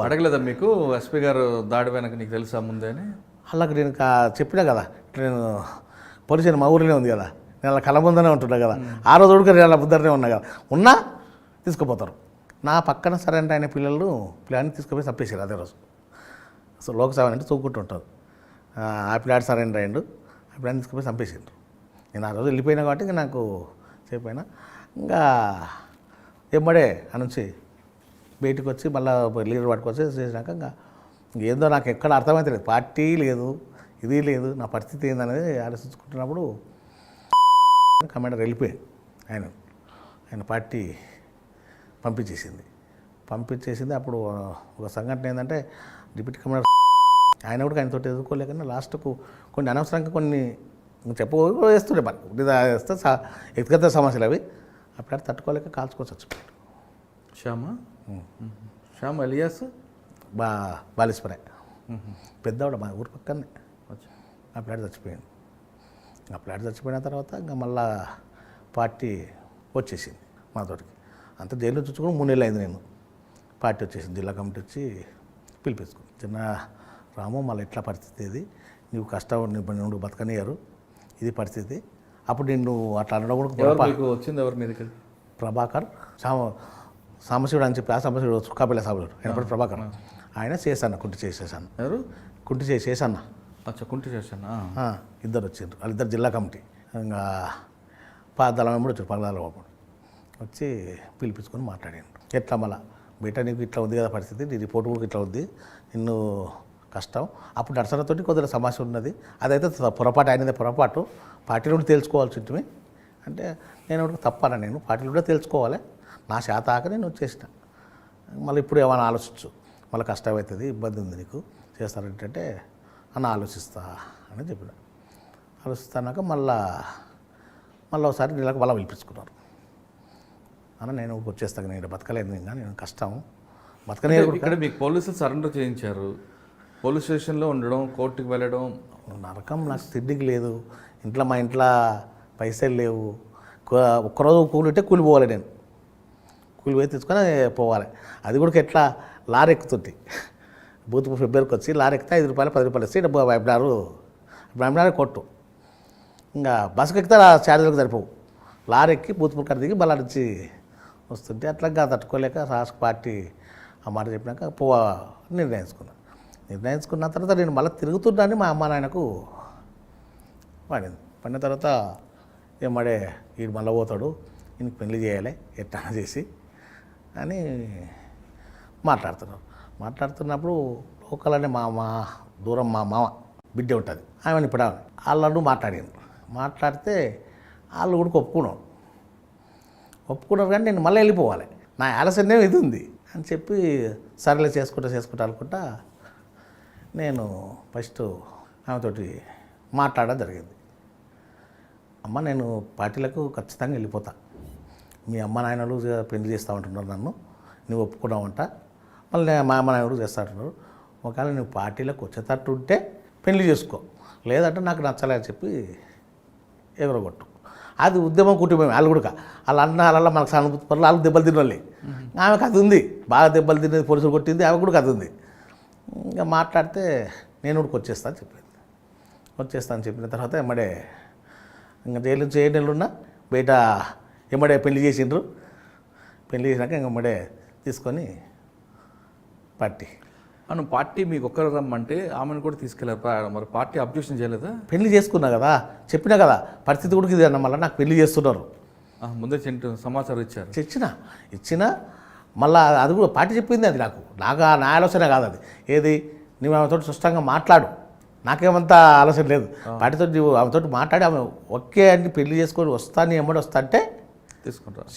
అడగలేదా మీకు ఎస్పీ గారు దాడి వెనక నీకు తెలుసా ముందే అని? అలాగే నేను చెప్పినా కదా, నేను పోలీసు మా ఊరిలో ఉంది కదా, నేను అలా కళ్ళ ముందనే ఉంటున్నా కదా, ఆ రోజు ఉడక నేను అలా ముందరనే ఉన్నా కదా, ఉన్నా తీసుకుపోతారు. నా పక్కన సరే అంటే ఆయన పిల్లని తీసుకుపోయి చంపేసారు అదే రోజు. అసలు లోకసేవ అంటే తూక్కుంటుంటారు. ఆ పిల్లాడు సరెండర్ అయ్యిండు, ఆ పిల్లని తీసుకుపోయి చంపేసిండ్రు. నేను ఆ రోజు వెళ్ళిపోయినా కాబట్టి ఇంకా నాకు చెప్పినా ఇంకా ఎంబడే ఆ నుంచి బయటకు వచ్చి మళ్ళీ లీడర్ పట్టుకొచ్చి చేసినాక ఇంకా ఏందో నాకు ఎక్కడ అర్థమైతే లేదు, పార్టీ లేదు ఇది లేదు, నా పరిస్థితి ఏందనేది ఆలోచించుకుంటున్నప్పుడు కమాండర్ వెళ్ళిపోయాడు. ఆయన పార్టీ పంపించేసింది. అప్పుడు ఒక సంఘటన ఏంటంటే డిప్యూటీ కమాండర్ ఆయన కూడా ఆయనతో ఎదుర్కోలేకన్నా లాస్ట్కు కొన్ని అనవసరంగా కొన్ని వేస్తుండే మనకు వేస్తే వ్యక్తిగత సమస్యలు అవి అప్పుడు తట్టుకోలేక కాల్చుకోవచ్చు వచ్చిపోయాడు. శ్యామ్ అలియాస్ బాలిస్పరే పెద్దవాడు మా ఊరు పక్కనే. ఆ ప్లాట్ చచ్చిపోయిన తర్వాత ఇంకా మళ్ళా పార్టీ వచ్చేసింది మాతోటికి. అంత జైలు చూసుకుని 3 నెలలు అయింది. నేను పార్టీ వచ్చేసింది, జిల్లా కమిటీ వచ్చి పిలిపించుకుని, చిన్న రాము మళ్ళీ ఎట్లా పరిస్థితి ఇది, నువ్వు కష్టం నువ్వు బతకనియారు, ఇది పరిస్థితి. అప్పుడు నేను అట్లా అనడం కూడా వచ్చింది ఎవరు మీద ప్రభాకర్ సాంబశివుడు అని చెప్పి, ఆ సాంబశివుడు చుక్కాపల్లి సాంబశివుడు ఆయన ప్రభాకర్, ఆయన చేశాను కుంటి చేసేసాను. ఎవరు కుంటి చేసేసాను. కుంటి చేశాను. ఇద్దరు వచ్చిండ్రు, వాళ్ళిద్దరు జిల్లా కమిటీ. ఇంకా దళం వెంబడి వచ్చారు, పగదాల వచ్చి పిలిపించుకొని మాట్లాడాను. ఎట్లా మళ్ళా బయట నీకు ఇట్లా ఉంది కదా పరిస్థితి, నీ రిపోర్ట్ కూడా ఇట్లా ఉంది, నిన్ను కష్టం. అప్పుడు నర్సనతోటి కొద్దిగా సమస్య ఉన్నది, అదైతే పొరపాటు అయినదే పొరపాటు, పార్టీ నుండి తెలుసుకోవాల్సి ఉంటుంది అంటే నేను తప్పనా, నేను పార్టీలో కూడా తెలుసుకోవాలి, నా శాతాక నేను వచ్చేసిన. మళ్ళీ ఇప్పుడు ఏమైనా ఆలోచించు, మళ్ళీ కష్టమవుతుంది, ఇబ్బంది ఉంది నీకు, చేస్తారంటే అని ఆలోచిస్తా అని చెప్పిన. ఆలోచిస్తాక మళ్ళీ ఒకసారి నీళ్ళకి మళ్ళీ పిలిపించుకున్నారు. అన్న నేను వచ్చేస్తాను, నేను బతకలేదు, ఇంకా నేను కష్టం బతకనే. ఇక్కడ మీకు పోలీసులు సరెండర్ చేయించారు, పోలీస్ స్టేషన్లో ఉండడం, కోర్టుకి వెళ్ళడం నరకం. నాకు తిండికి లేదు, మా ఇంట్లో పైసలు లేవు, ఒక్కరోజు కూలింటే కూలిపోవాలి, నేను కూలి పోయి తీసుకొని పోవాలి. అది కూడా ఎట్లా లారీ ఎక్కుతుంది, బూత్ ఫిబ్రవరికి వచ్చి లారీ ఎక్కితే 5 రూపాయలు 10 రూపాయలు ఇస్తే బ్రాహ్మణారు కొట్టు. ఇంకా బస్సుకి ఎక్కితే ఛార్జీలకు సరిపోవు, లారీ ఎక్కి బూత్ కాడ దిగి బలా నుంచి వస్తుంటే అట్లాగా తట్టుకోలేక రాష్ట్ర పార్టీ ఆ మాట చెప్పినాక నిర్ణయించుకున్న తర్వాత నేను మళ్ళీ తిరుగుతున్నాను. మా అమ్మ నాయనకు పడిన తర్వాత ఏమడే వీడు మళ్ళీ పోతాడు, ఈయనకి పెళ్లి చేయాలి ఎట్లా చేసి అని మాట్లాడుతున్నప్పుడు లోకల్ మా దూరం మా మామ బిడ్డ ఉంటుంది, ఆమెను ఇప్పుడు వాళ్ళను మాట్లాడితే వాళ్ళు కూడా ఒప్పుకున్నారు కానీ నేను మళ్ళీ వెళ్ళిపోవాలి, నా ఆలస్యం ఇది ఉంది అని చెప్పి సరేలే చేసుకుంటా అనుకుంటా నేను ఫస్ట్ ఆమెతోటి మాట్లాడడం జరిగింది. అమ్మ నేను పార్టీలకు ఖచ్చితంగా వెళ్ళిపోతా, మీ అమ్మ నాయనలు పెళ్లి చేస్తూ ఉంటున్నారు నన్ను, నువ్వు ఒప్పుకున్నావంట, మళ్ళీ మా అమ్మ నాయనలు చేస్తూ ఉంటున్నారు, ఒకవేళ నువ్వు పార్టీలకు వచ్చేటట్టు ఉంటే పెళ్లి చేసుకో, లేదంటే నాకు నచ్చలే అని చెప్పి ఎగరగొట్టు. అది ఉద్యమం కుటుంబం, వాళ్ళు కూడా వాళ్ళ అలా మనకు సానుభూతి పనులు, వాళ్ళకి దెబ్బలు తినోళ్ళే. ఆమెకు అది ఉంది, బాగా దెబ్బలు తినేది, పోలీసులు కొట్టింది, ఆమె కూడా అది ఉంది. ఇంకా మాట్లాడితే నేను కూడా వచ్చేస్తాను చెప్పిన తర్వాత ఎమ్మడే ఇంకా జైలు నుంచి 7 నెలలు ఉన్నా బయట ఎమ్మడే పెళ్లి చేసినాక ఎమ్మడే తీసుకొని పార్టీ మీకు ఒక్కరు రమ్మంటే ఆమెను కూడా తీసుకెళ్ళారు, మరి పార్టీ అబ్జెక్షన్ చేయలేదా? పెళ్లి చేసుకున్నా కదా, చెప్పినా కదా పరిస్థితి కూడా ఇది అన్న, మళ్ళీ నాకు పెళ్లి చేస్తున్నారు ముందే సమాచారం ఇచ్చిన మళ్ళీ అది కూడా పార్టీ చెప్పింది, అది నాకు నా ఆలోచన కాదు, అది ఏది నువ్వు ఆమెతో స్పష్టంగా మాట్లాడు, నాకేమంతా ఆలోచన లేదు, పార్టీతో నువ్వు ఆమెతో మాట్లాడి ఆమె ఓకే అని పెళ్లి చేసుకొని వస్తాను ఎమ్మడి వస్తా అంటే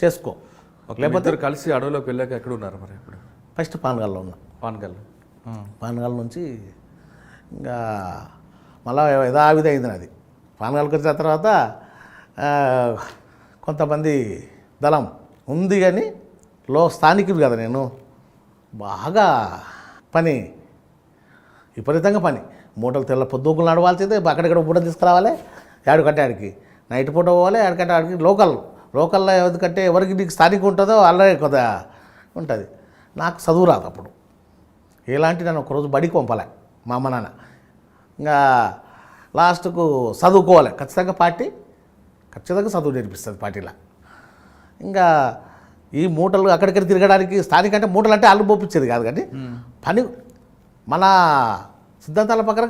చేసుకో, లేకపోతే కలిసి అడవిలోకి వెళ్ళాక ఎక్కడ ఉన్నారు మరి? ఇప్పుడు ఫస్ట్ పానగల్లో ఉన్నా, పానగల్ నుంచి ఇంకా మళ్ళీ యథావిధి అయింది నాది. పానగల్కి వచ్చిన తర్వాత కొంతమంది దళం ఉంది కానీ స్థానికుడు కదా నేను, బాగా పని విపరీతంగా పని, మూటలు తెల్ల పొద్దుకులు నడవాల్సిందే, అక్కడెక్కడ మూటలు తీసుకురావాలి, ఆడికంటే ఆడికి నైట్ పూట పోవాలి, ఆడికంటే ఆడికి లోకల్లో ఎందుకంటే ఎవరికి నీకు స్థానిక ఉంటుందో అలాగే కొద్దిగా ఉంటుంది. నాకు చదువు రాదు, అప్పుడు ఎలాంటి నన్ను ఒకరోజు బడికి పంపలే మా అమ్మ నాన్న. ఇంకా లాస్ట్కు చదువుకోవాలి ఖచ్చితంగా ఖచ్చితంగా చదువు నేర్పిస్తుంది పార్టీలో. ఇంకా ఈ మూటలు అక్కడిక్కడ తిరగడానికి స్థానిక అంటే మూటలు అంటే అల్లు పోపించేది కాదు, కానీ పని మన సిద్ధాంతాల ప్రకారం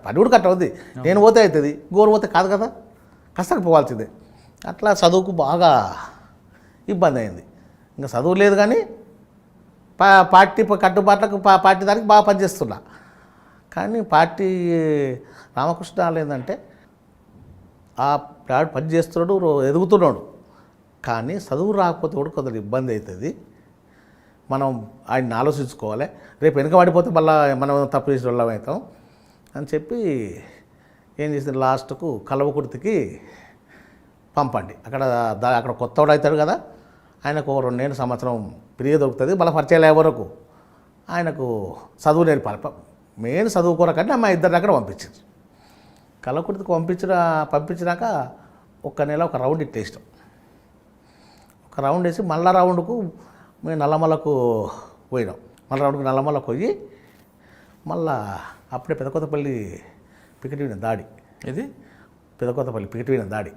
పని కూడా కట్ట అవుద్ది. నేను పోతే అవుతుంది, గోరు పోతే కాదు కదా, కష్టంగా పోవాల్సిందే. అట్లా చదువుకు బాగా ఇబ్బంది అయింది. ఇంకా చదువు లేదు కానీ పార్టీ కట్టుబాట్లకు పార్టీ దానికి బాగా పనిచేస్తున్నా. కానీ పార్టీ రామకృష్ణ ఏంటంటే పని చేస్తున్నాడు, ఎదుగుతున్నాడు, కానీ చదువు రాకపోతే కూడా కొంత ఇబ్బంది అవుతుంది. మనం ఆయన్ని ఆలోచించుకోవాలి. రేపు వెనక పడిపోతే మళ్ళీ మనం తప్పు చేసిన వాళ్ళం అవుతాం అని చెప్పి ఏం చేసింది, లాస్ట్కు కల్వకుర్తికి పంపండి. అక్కడ కొత్తవాడు అవుతాడు కదా, ఆయనకు 2 సంవత్సరం ఫ్రీగా దొరుకుతుంది. మళ్ళీ పరిచయాలు అయ్యే వరకు ఆయనకు చదువు నేర్పాలి. మెయిన్ చదువు కొరకంటే మా ఇద్దరిని అక్కడ పంపించింది. కల్వకుర్తికి పంపించినాక 1 నెల ఒక రౌండ్ ఇట్టేస్తాం. ఒక రౌండ్ వేసి మళ్ళా రౌండ్కు మేము నల్లమలకు పోయినాం. మళ్ళీ రౌండ్కి నల్లమలకు పోయి మళ్ళా అప్పుడే పెదకొత్తపల్లి పికెట్ విన దాడి. ఇది పెదకొత్తపల్లి పికెట్ విన దాడి.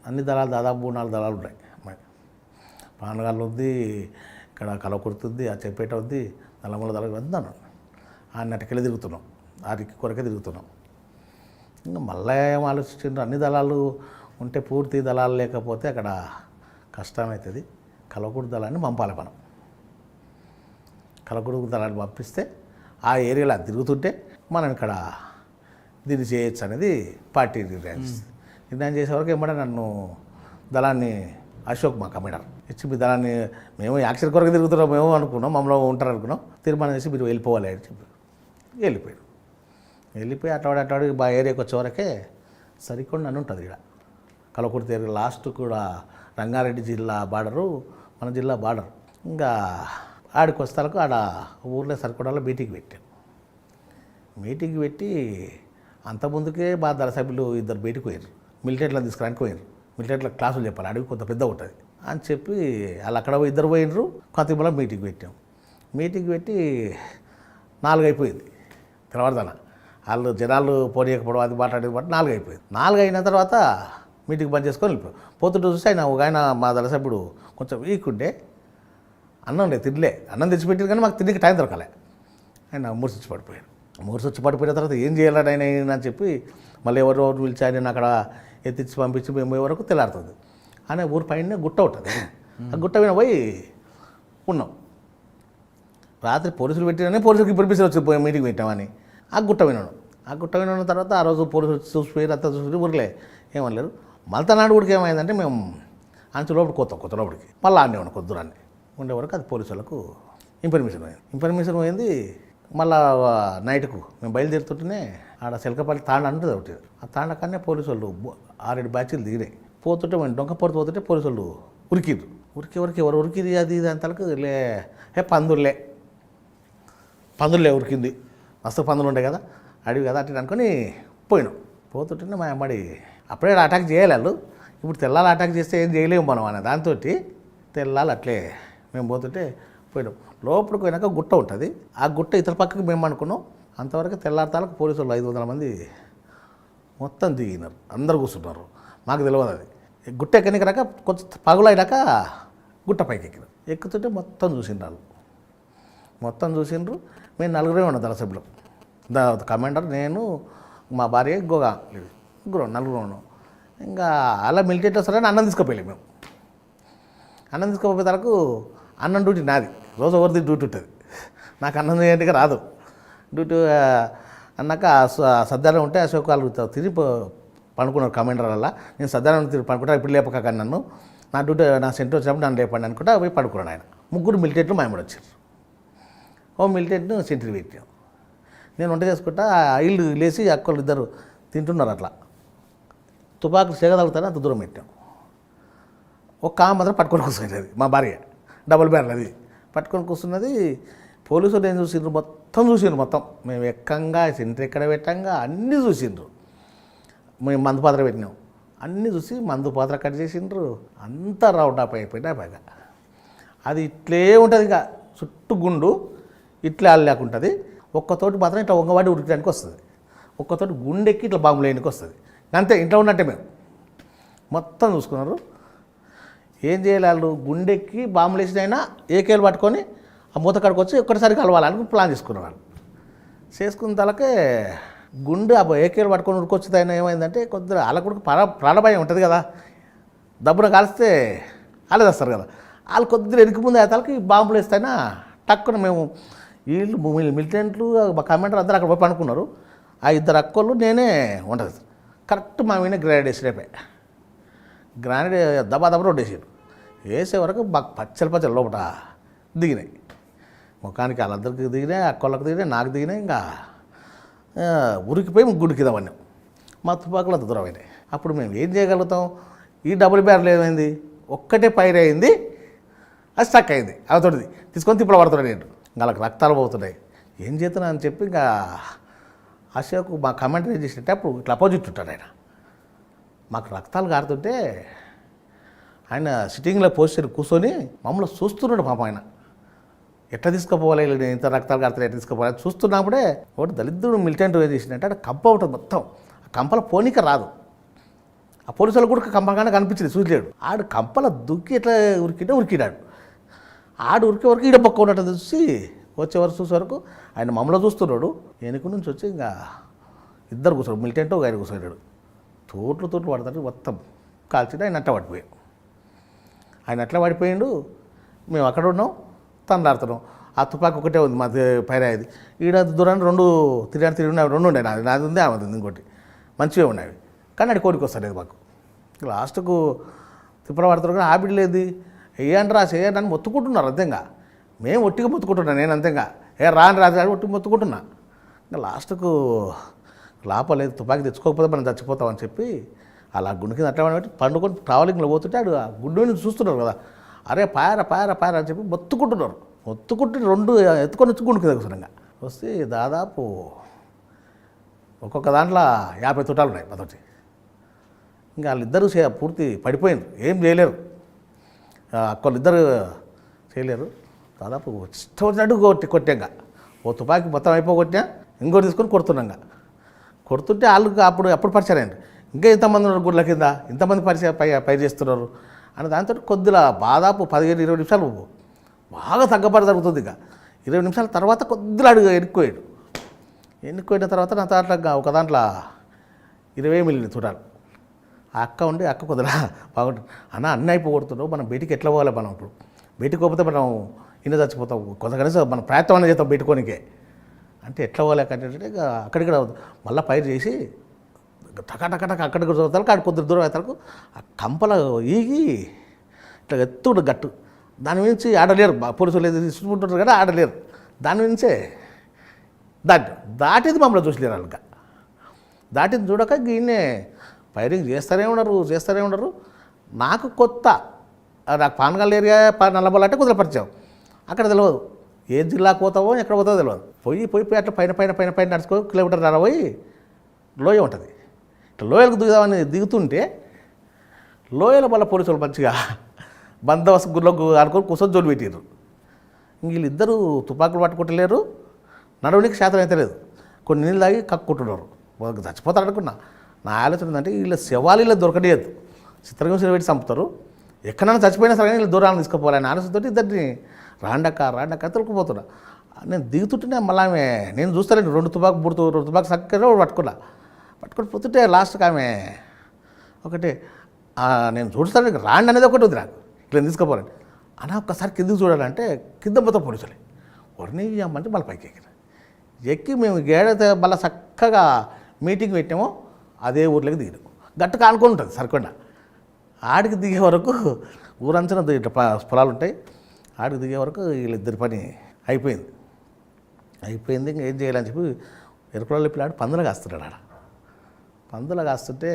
అన్ని దళాలు దాదాపు 3-4 దళాలు ఉన్నాయి. పానగాళ్ళు ఉంది, ఇక్కడ కల్వకుర్తి ఉంది, ఆ చెప్పేట ఉంది, నల్లమల దళాలు వెళ్తున్నాను. ఆ నటికెళ్ళి తిరుగుతున్నాం, ఆ రిక్కి కొరకే తిరుగుతున్నాం. ఇంకా మళ్ళీ ఏం ఆలోచించారు, అన్ని దళాలు ఉంటే పూర్తి దళాలు లేకపోతే అక్కడ కష్టమవుతుంది. కల్వకుర్తి దళాన్ని పంపాలి మనం. కల్వకుర్తి దళాన్ని పంపిస్తే ఆ ఏరియాలో తిరుగుతుంటే మనం ఇక్కడ దీన్ని చేయొచ్చు అనేది పార్టీ నిర్ణయం చేసేవరకు ఏమంటే నన్ను దళాన్ని అశోక్ మా కమాండర్ ఇచ్చి, మీ దళాన్ని మేము యాక్షన్ కొరకు తిరుగుతున్నాం మేము అనుకున్నాం, మమ్మల్ని ఉంటారు అనుకున్నాం, తీర్మానం చేసి మీరు వెళ్ళిపోవాలి అని చెప్పి వెళ్ళిపోయి అట్లాడి మా ఏరియాకి వచ్చేవరకే సరికొండ అని ఉంటుంది. ఇక్కడ కల్వకుర్తి ఏరియా లాస్ట్ కూడా రంగారెడ్డి జిల్లా బార్డరు, మన జిల్లా బార్డర్. ఇంకా ఆడికి వస్తాలకు ఆడ ఊర్లో సరికొండలో మీటింగ్ పెట్టి అంతకుముందుకే మా దళ సభ్యులు 2 బయటకు పోయారు. మిలిటరీలో తీసుకురానికి పోయారు. మిలిటరీలో క్లాసులు చెప్పాలి, అడవి కొంత పెద్ద ఉంటుంది అని చెప్పి వాళ్ళు అక్కడ 2 పోయినరు. కొంతమంది మీటింగ్ పెట్టి 4 అయిపోయింది తెల్లవారుదాన. వాళ్ళు జనాలు పోనీయకపోవడం అది మాట్లాడేది బట్టి 4 అయిపోయింది. 4 అయిన తర్వాత మీటింగ్ బంద్ చేసుకొని వెళ్ళిపోయాం. పోతుంటే చూస్తే ఆయన మా దళ సభ్యుడు కొంచెం వీక్ ఉండే, అన్నం లేదు, తినలే. అన్నం తెచ్చిపెట్టారు కానీ మాకు తిండికి టైం దొరకలే. ఆయన మూర్చొచ్చి పడిపోయిన తర్వాత ఏం చేయాలని ఆయన అని చెప్పి మళ్ళీ ఎవరు పిలిచి ఆయన అక్కడ ఎత్తిచ్చి పంపించి మేము పోయే వరకు తెల్లారుతుంది. అనే ఊరి పైన గుట్ట ఉంటుంది. ఆ గుట్ట మీద పోయి ఉన్నాం. రాత్రి పోలీసులు పెట్టిననే పోలీసులకి పర్మిషన్ వచ్చి మీటింగ్ పెట్టామని ఆ గుట్ట విన్నాను. తర్వాత ఆ రోజు పోలీసులు చూసిపోయి అంతా చూసి ఊరిలే ఏమనలేరు. మల్తనాడు కూడా ఏమైందంటే మేము అంచు లోపలికి కొత్త లోపలికి మళ్ళీ ఆడేవాడు కొద్దురాన్ని ఉండే వరకు అది పోలీసు వాళ్ళకు ఇన్ఫర్మేషన్ పోయింది. మళ్ళా నైట్కు మేము బయలుదేరుతుంటేనే ఆడ సెలకపల్లి తాండ అంటుంది ఒకటి. ఆ తాండ కన్నా పోలీసు వాళ్ళు 6-7 బ్యాచ్లు దిగినాయి. పోతుంటే మేము డొంకపోతే పోతుంటే పోలీసు వాళ్ళు ఉరికి ఎవరు ఉరికిది అది ఇది అంతలకు పందులే ఉరికింది. మస్తు పందులు ఉంటాయి కదా, అడవి కదా అట్లా అనుకొని పోయినాం. పోతుంటేనే మా అమ్మడి అప్పుడే అటాక్ చేయాలి వాళ్ళు. ఇప్పుడు తెల్లాలి అటాక్ చేస్తే ఏం చేయలేము మనం అనే దాంతో తెల్లాలి అట్లే మేము పోతుంటే పోయినాం. లోపలికి పోయినాక గుట్ట ఉంటుంది. ఆ గుట్ట ఇతర పక్కకి మేము అనుకున్నాం. అంతవరకు తెల్లారితాలకు పోలీసు వాళ్ళు 500 మంది మొత్తం దిగినారు, అందరు కూర్చున్నారు. మాకు తెలియదు అది. గుట్ట ఎక్కనికి రాక కొంచెం పగులైనాక గుట్ట పైకి ఎక్కుతుంటే మొత్తం చూసిండ్రు. మేము 4 ఉన్నాం దళ సభ్యులు. కమాండర్, నేను, మా భార్య, ఇంకొక 4 ఉన్నాం. ఇంకా అలా మిలిటరీలో సరే అన్నం తీసుకుపోయలేము మేము. అన్నం తీసుకుపోయే తరకు అన్నం డ్యూటీ నాది. రోజు ఎవరిది డ్యూటీ ఉంటుంది. నాకు అన్నం చేయడానికి రాదు. డ్యూటీ అన్నాక సద్దానం ఉంటే అశోక్ వాళ్ళు తిరిగి పండుకున్నారు కమాండర్ వల్ల. నేను సద్దానం తిరిగి పండుకుంటా, ఇప్పుడు లేపక కానీ నన్ను నా డ్యూటీ నా సెంటర్ వచ్చినప్పుడు నన్ను లేపండి అనుకుంటా పోయి పడుకున్నాను. ఆయన 3 మిలిటరీలు మా అమ్మడు వచ్చారు. ఓ మిలిటరీని సెంటరీ పెట్టాం. నేను వంట చేసుకుంటా ఇల్లు లేచి అక్కలు 2 తింటున్నారు. అట్లా తుపాకులు సేగదలుగుతానే అంత దూరం పెట్టాం. ఒక మాత్రం పట్టుకొని కూర్చున్నది మా భార్య, డబుల్ బ్యారల్ అది పట్టుకొని కూర్చున్నది. పోలీసులు ఏం చూసిండ్రు, మొత్తం మేము ఎక్కంగా సెంటర్ ఎక్కడ పెట్టంగా అన్నీ చూసిండ్రు. మేము మందు పాత్ర పెట్టినాం, అన్నీ చూసి మందు పాత్ర కట్ చేసిండ్రు. అంతా రౌండ్ అప్ అయిపోయినా పైగా అది ఇట్లే ఉంటుంది. ఇక చుట్టూ గుండు ఇట్లా లేకుంటుంది, ఒక్కతోటి మాత్రం ఇట్లా వంగవాడి ఉరికడానికి వస్తుంది, ఒక్కతోటి గుండెక్కి ఇట్లా బాంబులు వేయడానికి వస్తుంది. అంతే, ఇంట్లో ఉన్నట్టే మేము మొత్తం చూసుకున్నారు. ఏం చేయాలి, వాళ్ళు గుండెక్కి బాంబులు వేసినైనా ఏకేలు పట్టుకొని ఆ మూత కాడికి వచ్చి ఒక్కటిసారి కలవాలని ప్లాన్ చేసుకున్నారు. వాళ్ళు చేసుకున్న తలకే గుండె ఆ ఏకేలు పట్టుకొని ఉరికొచ్చి అయినా ఏమైందంటే కొద్దిగా వాళ్ళకు కూడా ప్రాణభయం ఉంటుంది కదా, దబ్బున కాలిస్తే వాళ్ళే తెస్తారు కదా, వాళ్ళు కొద్దిగా వెనక ముందు తలకి బాంబులు వేస్తేనా టక్కున మేము వీళ్ళు మిలిటెంట్లు మా కమాండర్ అందరూ అక్కడ పోయి అనుకున్నారు. ఆ ఇద్దరు అక్కోళ్ళు నేనే ఉంటుంది కరెక్ట్ మా మీద గ్రానైడ్ వేసి రేపే గ్రానైడ్ దబా రోడ్డు వేసారు. వేసే వరకు బాగా పచ్చలు లోపల దిగినాయి, ముఖానికి వాళ్ళందరికీ దిగినాయి, అక్కోళ్ళకి దిగినాయి, నాకు దిగినాయి. ఇంకా ఉరికిపోయి గుడికి దామన్నాం. మా తుపాకులు అంత దూరం అయినాయి. అప్పుడు మేము ఏం చేయగలుగుతాం, ఈ డబుల్ బ్యారెల్ ఏమైంది, ఒక్కటే ఫైర్ అయింది, అది స్టక్ అయింది, అవతోటిది తీసుకొని తిప్పలు పడుతున్నాడు. నేను వాళ్ళకి రక్తాలు పోతున్నాయి, ఏం చేస్తున్నా అని చెప్పి ఇంకా అశోక్ మా కమెంటరీ చేసినట్టే అప్పుడు ఇట్లా అపోజిట్ ఉంటాడు ఆయన. మాకు రక్తాలు కారుతుంటే ఆయన సిట్టింగ్లో పోస్టర్ కూర్చొని మమ్మల్ని చూస్తున్నాడు. పాపం ఆయన ఎట్లా తీసుకుపోవాలి, ఇంత రక్తాలు కారుతాయి ఎట్లా తీసుకుపోవాలి చూస్తున్నప్పుడే ఒకటి దళిద్రుడు మిలిటెంట్ ఏం చేసినట్టే అక్కడ కంప ఉంటుంది మొత్తం, ఆ కంపల పోనీక రాదు. ఆ పోలీసులు కూడా కంపగానే కనిపించింది, చూడలేడు. ఆడు కంపల దుక్కి ఎట్లా ఉరికినాడు. ఆడు ఉరికే వరకు ఈడ పక్క ఉన్నట్టు చూసి వచ్చేవరకు చూసే వరకు ఆయన మమ్మల్ని చూస్తున్నాడు. వెనుక నుంచి వచ్చి ఇంకా ఇద్దరు కూర్చోడు, మిలిటెంట్ ఒక ఆయన కూర్చోన్నాడు. తోట్లు పడతాడు, మొత్తం కాల్చి ఆయన అట్లా పడిపోయాడు. ఆయన అట్లా పడిపోయిండు, మేము అక్కడ ఉన్నాం తనలాడుతున్నాం. ఆ తుపాకి ఒకటే ఉంది మా పైన, ఇది ఈడ దూరాన్ని రెండు తిరిగి ఉన్నాయి, రెండు ఉన్నాయి, నాది ఉంది ఆమె ఉంది ఇంకోటి, మంచిగా ఉన్నాయి. కానీ అది కోడికి వస్తాడు మాకు. లాస్ట్కు తిప్పల పడతారు కానీ ఆవిడ లేదు, వేయండి రా చేయండి అని మొత్తుకుంటున్నారు. అంతేగా మేము ఒట్టిగా మొత్తుకుంటున్నాను, నేను అంతేగా రాని రాజు ఒట్టి మొత్తుకుంటున్నా. ఇంకా లాస్ట్కు లాపలేదు, తుపాకి తెచ్చుకోకపోతే మనం చచ్చిపోతామని చెప్పి అలా గుండె కింద అట్లా పెట్టి పండుకొని ట్రావెలింగ్లో పోతుంటే ఆడు ఆ గుండె నుంచి చూస్తున్నారు కదా, అరే పాయర అని చెప్పి మొత్తుకుంటున్నారు. మొత్తుకుంటే రెండు ఎత్తుకొని వచ్చి గుండె కింద కూర్చున్నాగా వస్తే దాదాపు ఒక్కొక్క దాంట్లో 50 తుటాలు ఉన్నాయి మొదటి. ఇంకా వాళ్ళిద్దరూ పూర్తి పడిపోయింది, ఏం చేయలేరు, అక్కడిద్దరు చేయలేరు. దాదాపు ఇష్టం వచ్చినట్టు కొట్టాక ఓ తుపాకి మొత్తం అయిపోగొట్టినా ఇంకోటి తీసుకొని కొడుతున్నాగా. కొడుతుంటే వాళ్ళు అప్పుడు పరిచయం అయ్యారు. ఇంకా ఇంతమంది ఉన్నారు గుడ్ల కింద, ఇంతమంది పై చేస్తున్నారు అని దాంతో కొద్దిగా దాదాపు 15-20 నిమిషాలు బాగా తగ్గపడి జరుగుతుంది. ఇక 20 నిమిషాల తర్వాత కొద్దిగా అడుగు ఎన్నుకోయిన తర్వాత నా దాంట్లో ఒక దాంట్లో 20 మిల్లిని చూడాలి. ఆ అక్క ఉండి అక్క కొద్దిగా బాగుంటుంది, అన్నీ అయిపోగొడుతున్నావు, మనం బయటికి ఎట్లా పోవాలి, మనం ఇప్పుడు బయటికి పోతే మనం ఇన్న చచ్చిపోతాం, కొంత కనీసం మనం ప్రయత్నం అనేది చేస్తాం బయటకోనికే అంటే ఎట్లా పోలే అంటే ఇక అక్కడికి మళ్ళీ పైరు చేసి టక అక్కడికి చదువుతారు. కాడి కొద్ది దూరం అవుతారు, ఆ కంపల ఈగి ఇట్లా ఎత్తుడు గట్టు, దాని నుంచి ఆడలేరు, పోలీసులు ఏది తీసుకుంటుంటారు కదా ఆడలేరు, దాని నుంచే దాటిది మమ్మల్ని చూసలేరు. వాళ్ళకి దాటిని చూడక ఈయనే ఫైరింగ్ చేస్తూనే ఉన్నారు. నాకు కొత్త, నాకు పానగల్ ఏరియా నల్లబల్ అంటే కుదిరి పరిచయం, అక్కడ తెలియదు ఏ జిల్లాకు పోతావో ఎక్కడ పోతావో తెలియదు. పోయి అట్లా పైన నడుచుకో కిలోమీటర్ పోయి లోయ ఉంటుంది. ఇట్లా లోయలకు దిగుదామని దిగుతుంటే లోయల వల్ల పోలీసులు మంచిగా బందోబస్తు గుళ్ళకు అనుకొని కూర్చొని జోలు పెట్టారు. వీళ్ళిద్దరూ తుపాకులు పట్టుకుంటలేరు, నడవడానికి శాతం అయితే లేదు, కొన్ని నీళ్ళు తాగి కక్కుంటున్నారు. వాళ్ళకి చచ్చిపోతారు అనుకున్నా. నా ఆలోచన ఏంటంటే వీళ్ళ శవాలు ఇలా దొరకలేదు, చిత్రహింసలు పెట్టి చంపుతారు, ఎక్కడైనా చచ్చిపోయినా సరే వీళ్ళు దూరాలను తీసుకుపోవాలని ఆలోచనతో ఇద్దరిని రాండక తొలుకుపోతున్నా. నేను దిగుతుంటేనే మళ్ళీ ఆమె నేను చూస్తానండి 2 తుపాకు చక్కగా పట్టుకొని పోతుంటే లాస్ట్కి ఆమె ఒకటి నేను చూస్తాను రాండి అనేది ఒకటి ఉంది నాకు, ఇట్లా తీసుకుపోవాలండి ఒక్కసారి కిందకి చూడాలంటే కింద మొత్తం పోలీసులే వరిని అమ్మంటే మళ్ళీ పైకి ఎక్కి మేము గేడైతే మళ్ళీ చక్కగా మీటింగ్ పెట్టామో అదే ఊర్లోకి దిగినాము. గట్టుగా ఆనుకొని ఉంటుంది సరికొండ. ఆడికి దిగే వరకు ఊరంచన ఇట్లా పొలాలు ఉంటాయి, ఆడికి దిగే వరకు వీళ్ళిద్దరి పని అయిపోయింది. ఇంకా ఏం చేయాలని చెప్పి ఎరుకుల పిల్లాడు పందులు కాస్తున్నాడు. పందులు కాస్తుంటే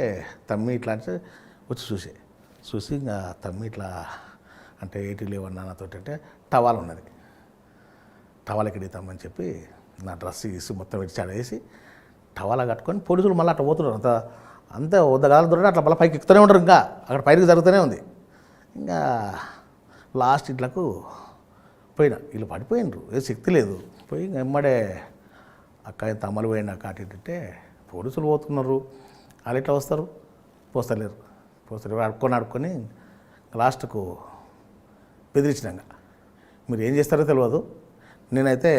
తమ్మి ఇట్లా అంటే వచ్చి చూసి ఇంకా తమ్మి ఇట్లా అంటే 80 నాన్నతో అంటే టవాల్ ఉన్నది, టవాల్ ఎక్కడికి తమ్మని చెప్పి నా డ్రెస్ వేసి మొత్తం వేసి టవాలా కట్టుకొని పోలీసులు మళ్ళీ అట్లా పోతున్నారు. అంతే ఉద్దగాలు దొరికి అట్లా మళ్ళీ పైకి ఎక్కుతూనే ఉంటారు. ఇంకా అక్కడ పైకి జరుగుతూనే ఉంది. ఇంకా లాస్ట్ ఇట్లకు పోయినా వీళ్ళు పడిపోయినరు, ఏ శక్తి లేదు. పోయి ఇంక ఎమ్మడే అక్క ఇంత అమలు పోయినాక అటు ఇటు అంటే పోలీసులు పోతున్నారు, వాళ్ళు ఎట్లా వస్తారు, పోస్తలేరు అడుక్కొని లాస్ట్కు బెదిరించినాక మీరు ఏం చేస్తారో తెలియదు, నేనైతే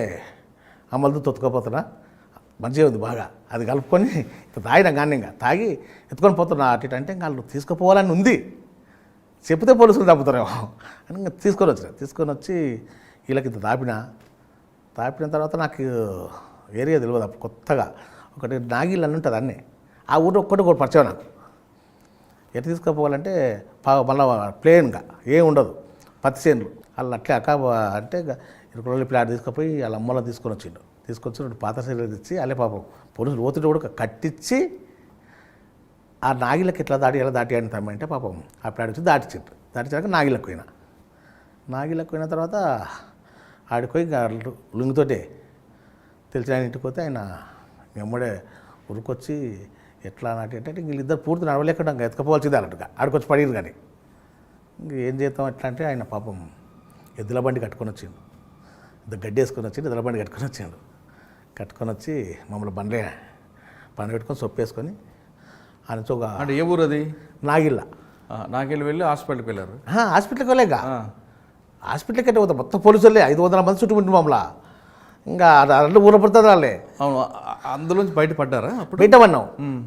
అమలుతో తొత్తుకపోతున్నా, మంచిగా ఉంది బాగా, అది కలుపుకొని తాగినా కానీ ఇంకా తాగి ఎత్తుకొని పోతున్నా అటు ఇటు అంటే ఇంకా వాళ్ళు తీసుకుపోవాలని ఉంది, చెప్తే పోలీసులు తప్పుతారేమో అని ఇంకా తీసుకొని వచ్చి వీళ్ళకి ఇంత తాపిన తర్వాత నాకు ఏరియా తెలియదు అప్పుడు కొత్తగా ఒకటి నాగిల్ అని ఉంటుంది అన్నీ, ఆ ఊరు ఒక్కటి పరిచయం నాకు. ఎట్లా తీసుకుపోవాలంటే మళ్ళీ ప్లేన్గా ఏం ఉండదు, పత్తి చేనులు వాళ్ళు అట్లే అక్క అంటే 20 రోజులు ప్లాట్ తీసుకుపోయి వాళ్ళ అమ్మలో తీసుకొచ్చి 2 పాత శరీరాలు తెచ్చి అల్లే పాపం పోలీసులు పోతుంటే కూడా కట్టించి ఆ నాగిళ్ళకి ఎట్లా దాటి అని తమ్మంటే పాపం ఆ ప్లాట్ వచ్చి దాటించాక నాగిళ్ళకి పోయిన తర్వాత ఆడికి పోయి లుంగితోటే తెలిసిన ఆయన ఇంటికి పోతే ఆయన ఎమ్మడే ఉరికొచ్చి ఎట్లా అంటే వీళ్ళిద్దరు పూర్తి నడవలేకుండా ఇంకా ఎత్తుకపోవాల్సిందే అన్నట్టుగా ఆడికొచ్చి పడిరు. కానీ ఇంక ఏం చేద్దాం ఎట్లా అంటే ఆయన పాపం ఎద్దుల బండి కట్టుకొని వచ్చిండు, గడ్డి వేసుకొని వచ్చిండు, ఎద్దుల బండి కట్టుకొని వచ్చి మమ్మల్ని బండి పెట్టుకొని సొప్పేసుకొని ఆయన చోక అంటే ఏ ఊరు అది? నాగిళ్ళ వెళ్ళి హాస్పిటల్కి వెళ్ళారు. హాస్పిటల్కి వెళ్ళాక హాస్పిటల్కి అంటే పోతాం మొత్తం పోలీసులే 500 మంది చుట్టుముట్టు మమ్మల్ని ఇంకా అట్లా ఊర పడుతుంది వాళ్ళే. అవును, అందులోంచి బయటపడ్డారా? అప్పుడు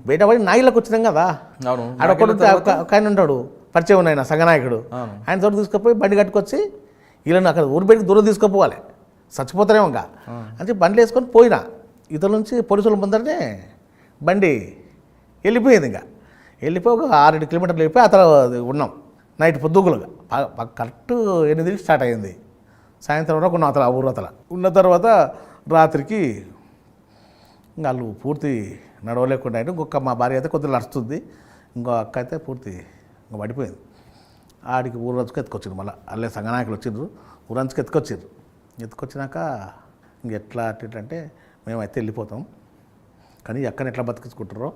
బయటపడి నాగిళ్ళకి వచ్చినాం కదా. అవును, ఆడొక్కడు ఒక ఆయన ఉంటాడు పరిచయం ఆయన సంగనాయకుడు, ఆయన తోటి తీసుకుపోయి బండి కట్టుకొచ్చి వీళ్ళని అక్కడ ఊరు బయటకు దూరం తీసుకుపోవాలి, చచ్చిపోతారేమో ఇంకా అని బండ్లు వేసుకొని పోయినా. ఇతర నుంచి పోలీసులు ముందరనే బండి వెళ్ళిపోయింది. ఇంకా వెళ్ళిపోయి ఒక 6-7 కిలోమీటర్లు వెళ్ళిపోయి అతను ఉన్నాం. నైట్ పొద్దుగులుగా కరెక్ట్ 8కి స్టార్ట్ అయింది. సాయంత్రం వరకు ఉన్నాం అతను ఆ ఊరు ఉన్న తర్వాత రాత్రికి ఇంకా వాళ్ళు పూర్తి నడవలేకుండా అయితే ఇంకొక మా భార్య అయితే కొద్దిగా నడుస్తుంది, ఇంకో అక్క అయితే పూర్తి ఇంకా పడిపోయింది. ఆడికి ఊరంచుకు ఎత్తుకొచ్చింది. మళ్ళీ అల్లే సంగనాయకులు వచ్చిండ్రు, ఊరంచుకు ఎత్తుకొచ్చినాక ఇంక ఎట్లా అంటే మేమైతే వెళ్ళిపోతాం, కానీ అక్కని ఎట్లా బతికించుకుంటారో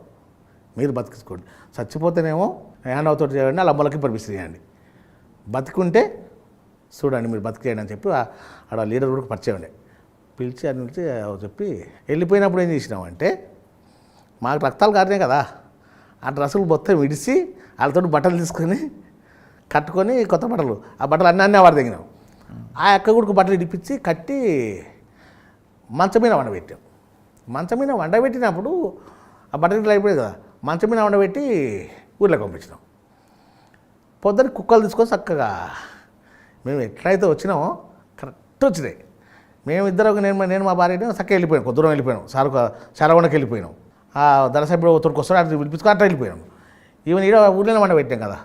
మీరు బతికించుకోండి, చచ్చిపోతేనేమో హ్యాండ్ అవుట్ చేయండి, వాళ్ళ అమ్మలకి పర్మిషన్ ఇవ్వండి, బతికుంటే చూడండి మీరు బతికేయండి అని చెప్పి ఆడ లీడర్ కూడా పరిచయం ఉండే పిలిచి అని చెప్పి వెళ్ళిపోయినప్పుడు ఏం చేసినామంటే మాకు రక్తాలు కారినాయి కదా, ఆ డ్రెస్సులు మొత్తం విడిచి వాళ్ళతో బట్టలు తీసుకొని కట్టుకొని కొత్త బట్టలు ఆ బట్టలు అన్నీ వాడు తెగినాం. ఆ అక్క కూడా బట్టలు ఇడిపించి కట్టి మంచం మీద వండబెట్టాం. మంచం మీద వండబెట్టినప్పుడు ఆ బట్టలు అయిపోయాయి కదా, మంచం మీద వండబెట్టి ఊర్లోకి పంపించినాం. పొద్దున్న కుక్కలు తీసుకొని చక్కగా మేము ఎట్లయితే వచ్చినామో కరెక్ట్ వచ్చినాయి. మేమిద్దరం నేను మా భార్య చక్కగా వెళ్ళిపోయాం, కొద్ది దూరం వెళ్ళిపోయాం, శారగొండకి వెళ్ళిపోయినాం. ఆ దళసభ్యుడు ఒత్తుడికి వస్తాడు అట్లా పిలిపించుకొని అట్లా వెళ్ళిపోయాం. ఈవెన్ ఈడ ఊళ్ళోనే వండ పెట్టాం కదా.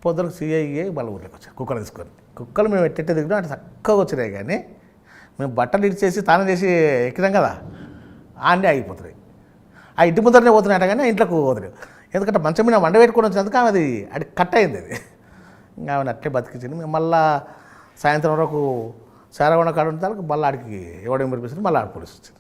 పొద్దునకు సిఐఏ వాళ్ళ ఊళ్ళోకి వచ్చారు కుక్కలు తీసుకొని. కుక్కలు మేము ఎట్టెట్టే దిగినాం అటు చక్కగా వచ్చినాయి, కానీ మేము బట్టలు ఇడిచేసి తానం చేసి ఎక్కినాం కదా, ఆండే ఆగిపోతున్నాయి. ఆ ఇంటి ముందరనే పోతున్నాయట కానీ ఇంట్లోకి పోతున్నాయి. ఎందుకంటే మంచం మీద వండ పెట్టుకొని వచ్చినందుకు ఆమె అది కట్ అయింది. అది ఇంకా ఆమెను అట్లే బతికించింది. మేము మళ్ళీ సాయంత్రం వరకు శారగొండ కాడ ఉంటారు, మళ్ళీ ఆడికి ఎవడేం పంపిస్తుంది, మళ్ళీ ఆడ పోలీసు వచ్చింది.